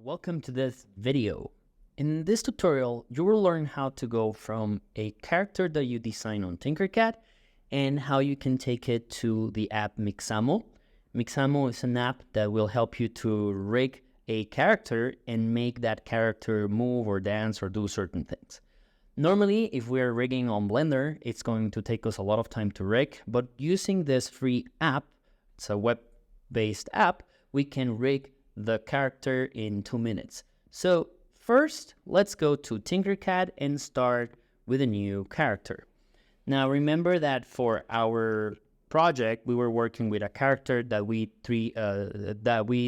Welcome to this video. In this tutorial, you will learn how to go from a character that you design on Tinkercad and how you can take it to the app Mixamo. Mixamo is an app that will help you to rig a character and make that character move or dance or do certain things. Normally, if we're rigging on Blender, it's going to take us a lot of time to rig, but using this free app, it's a web-based app, we can rig the character in 2 minutes. So first, let's go to Tinkercad and start with a new character. Now remember that for our project, we were working with a character that we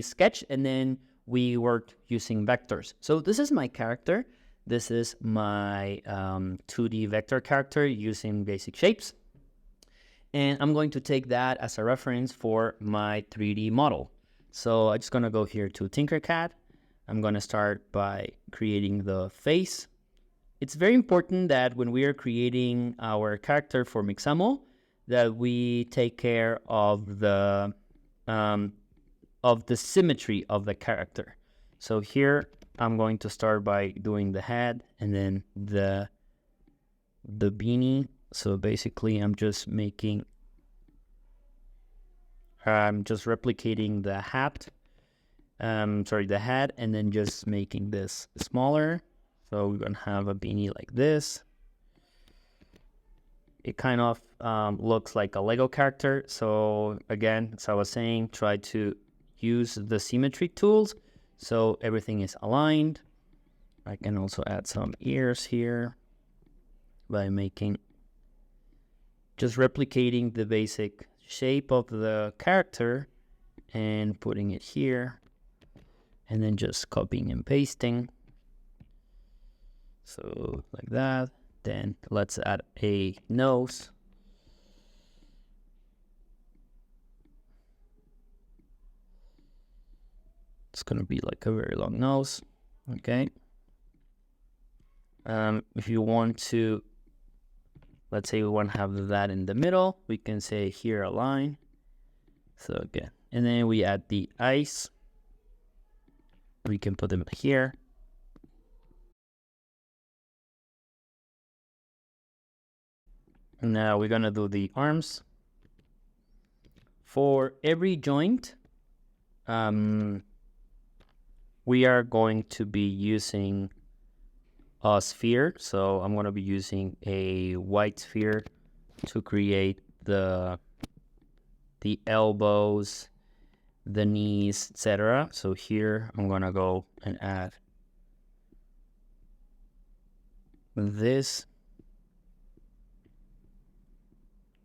sketched, and then we worked using vectors. So this is my character. This is my 2D vector character using basic shapes. And I'm going to take that as a reference for my 3D model. So I'm just going to go here to Tinkercad. I'm going to start by creating the face. It's very important that when we are creating our character for Mixamo, that we take care of the symmetry of the character. So here I'm going to start by doing the head and then the beanie. So basically I'm just replicating the hat, the head, and then just making this smaller. So we're gonna have a beanie like this. It kind of looks like a Lego character. So again, as I was saying, try to use the symmetry tools so everything is aligned. I can also add some ears here by just replicating the basic shape of the character and putting it here, and then just copying and pasting. So like that. Then let's add a nose. It's gonna be like a very long nose. Okay. If you want to, let's say we want to have that in the middle, we can say here align. So again, and then we add the eyes. We can put them here. Now we're gonna do the arms. For every joint, we are going to be using a sphere. So I'm going to be using a white sphere to create the elbows, the knees, etc. So here I'm going to go and add this.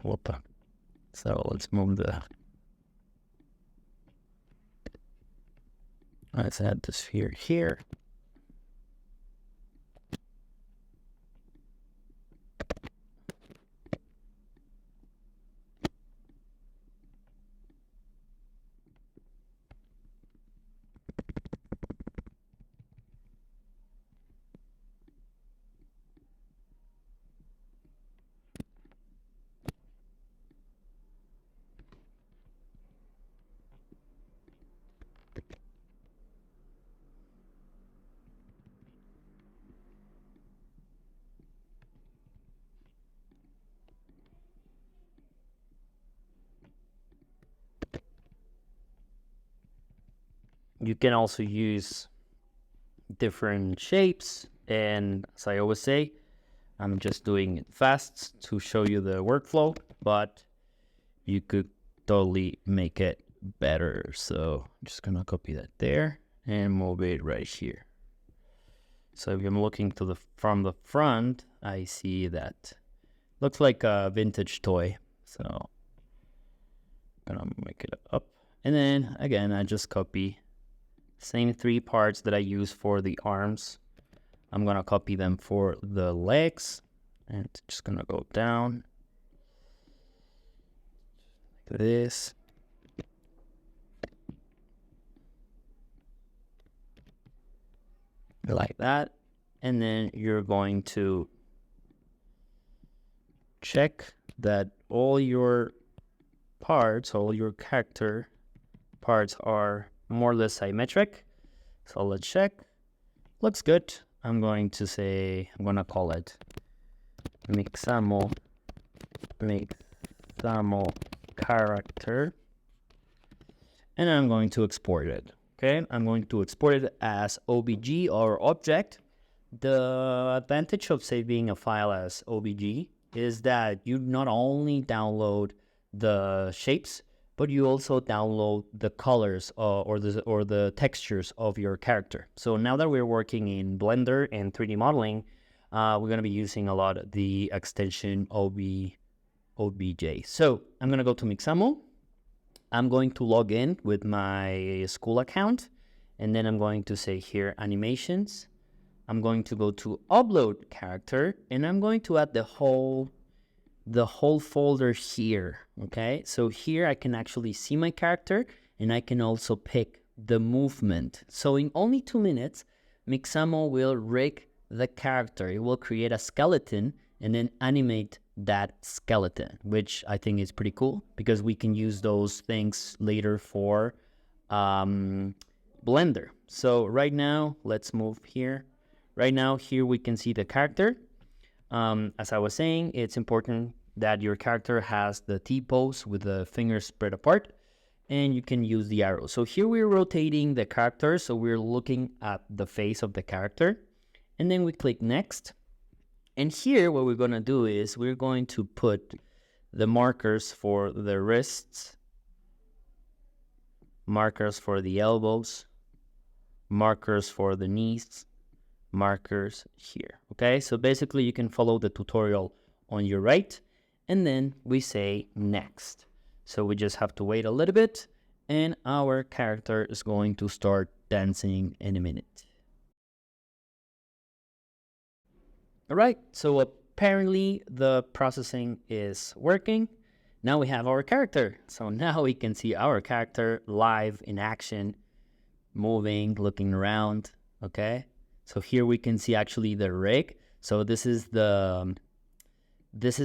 Whoop. So let's add the sphere here. You can also use different shapes, and as I always say, I'm just doing it fast to show you the workflow, but you could totally make it better. So I'm just gonna copy that there and move it right here. So if I'm looking from the front, I see that looks like a vintage toy. So I'm gonna make it up, and then again I just copy same 3 parts that I use for the arms. I'm gonna copy them for the legs, and just gonna go down like this. Like that. And then you're going to check that all your character parts are more or less symmetric. So let's check. Looks good. I'm going to call it Mixamo character. And I'm going to export it. Okay, I'm going to export it as OBJ or object. The advantage of saving a file as OBJ is that you not only download the shapes, but you also download the colors or the textures of your character. So now that we're working in Blender and 3D modeling, we're going to be using a lot of the extension OBJ. So I'm going to go to Mixamo. I'm going to log in with my school account, and then I'm going to say here animations. I'm going to go to upload character, and I'm going to add the whole folder here. Okay, so here I can actually see my character, and I can also pick the movement. So in only 2 minutes, Mixamo will rig the character. It will create a skeleton and then animate that skeleton, which I think is pretty cool because we can use those things later for Blender. So right now, let's move here. Right now, here we can see the character. As I was saying, it's important that your character has the T-pose with the fingers spread apart, and you can use the arrow. So here we're rotating the character, so we're looking at the face of the character, and then we click next. And here what we're going to do is we're going to put the markers for the wrists, markers for the elbows, markers for the knees, markers here. Okay, so basically you can follow the tutorial on your right, and then we say next. So we just have to wait a little bit, and our character is going to start dancing in a minute. All right, so apparently the processing is working. Now we have our character. So now we can see our character live in action, moving, looking around. Okay, so here we can see actually the rig. So this is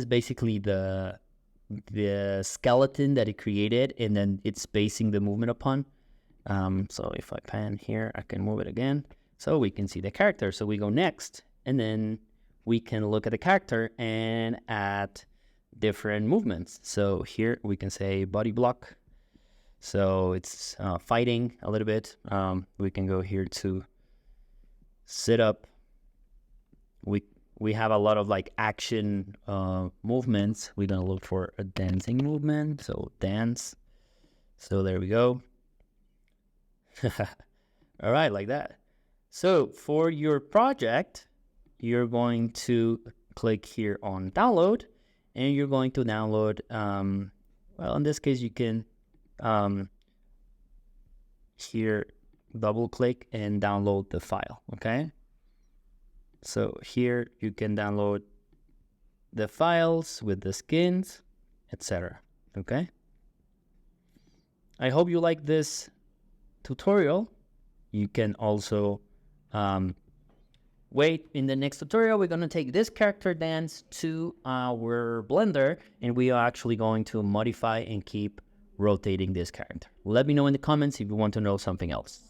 basically the skeleton that it created, and then it's basing the movement upon. So if I pan here, I can move it again, so we can see the character. So we go next, and then we can look at the character and add different movements. So here we can say body block. So it's fighting a little bit. We can go here to sit up. We have a lot of like action movements. We're gonna look for a dancing movement. So dance. So there we go. All right, like that. So for your project, you're going to click here on download, and you're going to download, well, in this case, you can here double click and download the file. Okay. So here you can download the files with the skins, etc. Okay. I hope you like this tutorial. You can also wait, in the next tutorial, we're going to take this character dance to our Blender, and we are actually going to modify and keep rotating this character. Let me know in the comments if you want to know something else.